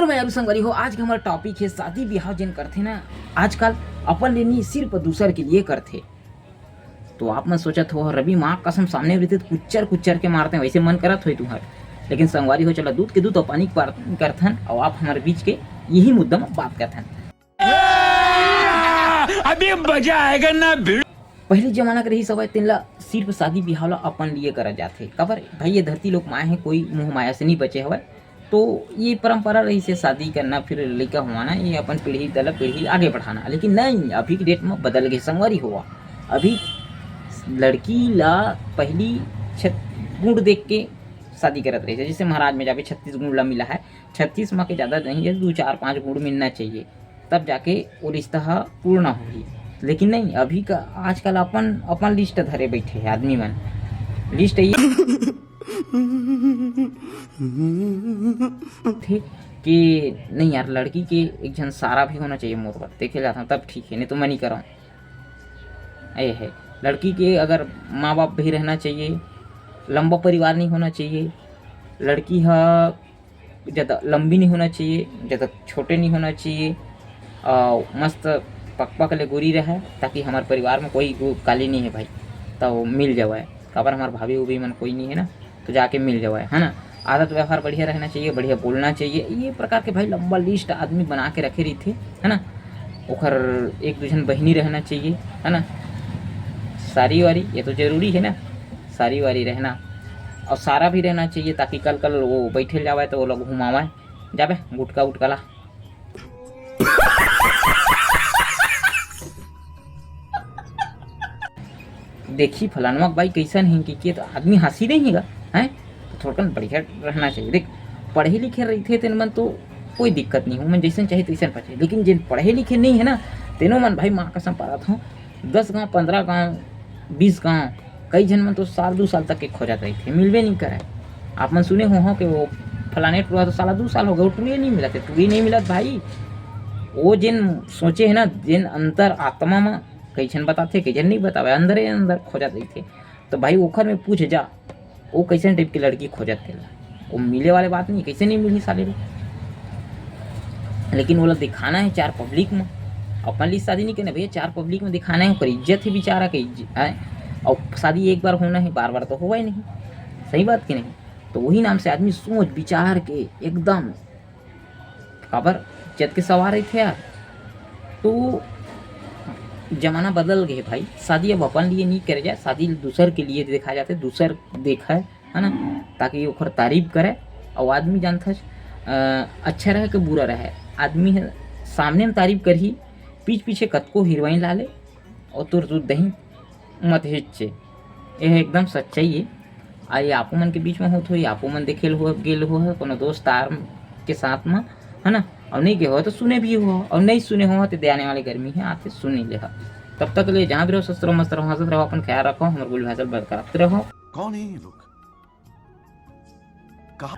तो मैं अभी संगवारी हो, आज का हमारा टॉपिक है शादी ब्याह जिन करते ना आजकल अपन लेनी सिर्फ दूसर के लिए करते। तो आप मन सोचत हो रवि माँ कसम सामने रहते तो कुच्चर कुच्चर के मारते वैसे मन करत हो तुम्हार, लेकिन संगवारी हो चला दूध के दूध और पानी के करथन और आप हमारे बीच के यही मुद्दा में बात करथन। अभी मजा आएगा ना। पहले जमाना के रही सवाई तिनला सिर्फ शादी ब्याह ला अपन लिए करा जाते कबर भाई ये धरती लोग माए हैं, कोई मुँह माया से नहीं बचे हवा। तो ये परंपरा रही से शादी करना फिर लड़का हुआना, ये अपन पीढ़ी दल पीढ़ी आगे बढ़ाना। लेकिन नहीं, अभी की डेट में बदल गए संगवारी हुआ। अभी लड़की ला पहली गुण देख के शादी करत रही है। जैसे महाराज में जाके 36 गुण ला मिला है, 36 में के ज़्यादा नहीं है, 2-4-5 गुण मिलना चाहिए तब जाके वो रिश्ता पूर्ण होगी। लेकिन नहीं, अभी का आजकल अपन लिस्ट धरे बैठे है आदमी मन। लिस्ट ये थे कि नहीं यार लड़की के एक जन सारा भी होना चाहिए मोर पर देखे जाता हूँ तब ठीक है, नहीं तो मैं नहीं कर रहा हूँ। ये है लड़की के अगर माँ बाप भी रहना चाहिए, लंबा परिवार नहीं होना चाहिए, लड़की ज़्यादा लंबी नहीं होना चाहिए, ज़्यादा छोटे नहीं होना चाहिए, मस्त पक ले गोरी रहे ताकि हमारे परिवार में कोई काली नहीं है भाई तो मिल जाए। काबर हमारे भाभी उभी मन कोई नहीं है ना तो जाके मिल जाए, है ना। आदत व्यवहार बढ़िया रहना चाहिए, बढ़िया बोलना चाहिए, ये प्रकार के भाई लंबा लिस्ट आदमी बना के रखे रही थे, है ना। ओखर एक दूजन बहनी रहना चाहिए, है ना। सारी वारी ये तो जरूरी है ना, सारी वारी रहना और सारा भी रहना चाहिए ताकि कल वो बैठे जावे तो वो लोग घुमावे जावे गुटका उटका ला। देखी फलानवा भाई कैसन है कि तो आदमी हंसी नहीं है हैं, तो थोड़ा बढ़िया रहना चाहिए। देख पढ़े लिखे रही थे तेन मन तो कोई दिक्कत नहीं हो, मैं जैसे चाहिए तैसे पढ़े, लेकिन जिन पढ़े लिखे नहीं है ना तेनों मन भाई माँ कसम पा रहा था 10 गाँव 15 गाँव 20 गाँव कई जन मन तो साल 2 साल तक के खोजत रही थे, मिलवे नहीं करे। आप मन सुने हो कि वो फलाने टूरा तो साला 2 साल हो गए, वो टूरी नहीं मिला, टूरी नहीं मिलत भाई। वो जिन सोचे है ना, जिन अंतर आत्मा में कई जन बताते कई जन नहीं बतावे, अंदर खोजत रही थे। तो भाई ओखर में पूछ जा वो कैसे टाइप की लड़की खोजत थे, वो मिले वाले बात नहीं, कैसे नहीं मिली साले लोग। लेकिन वो लोग दिखाना है 4 पब्लिक में, अपन लिए शादी नहीं करना भैया, 4 पब्लिक में दिखाना है, इज्जत है बेचारा की इज्जत है। और शादी एक बार होना है, बार बार तो होगा ही नहीं, सही बात की नहीं। तो वही नाम से आदमी सोच विचार के एकदम खबर इज्जत के सवार रहे थे यार। तो जमाना बदल गए भाई, शादी अब अपन लिए नहीं करे जाए, शादी दूसर के लिए देखा जाते, दूसर देखा है ना, ताकि ओखर तारीफ करे। और आदमी जानता है अच्छा रहे कि बुरा रहे, आदमी सामने में तारीफ कर ही पीछे कतको हिरवाइन ला ले और तुर दही मत हिच्चे। यह एकदम सच्चाई है। आई आपो मन के बीच में हो तो आपो मन देखेल हो गेल हो कोनो दोस्त यार के साथ में, है ना। और नहीं के हो तो सुने भी हो, और नहीं सुने हो तो आने वाली गर्मी है आते सुन ही ले। तब तक ले जहाँ भी रहो स्वस्थ रहो, मस्त रहो, हंसत रहो, अपन ख्याल रखो, हमारे बोली भाषा बरकरार रहो। कौन है ये लोग? कहाँ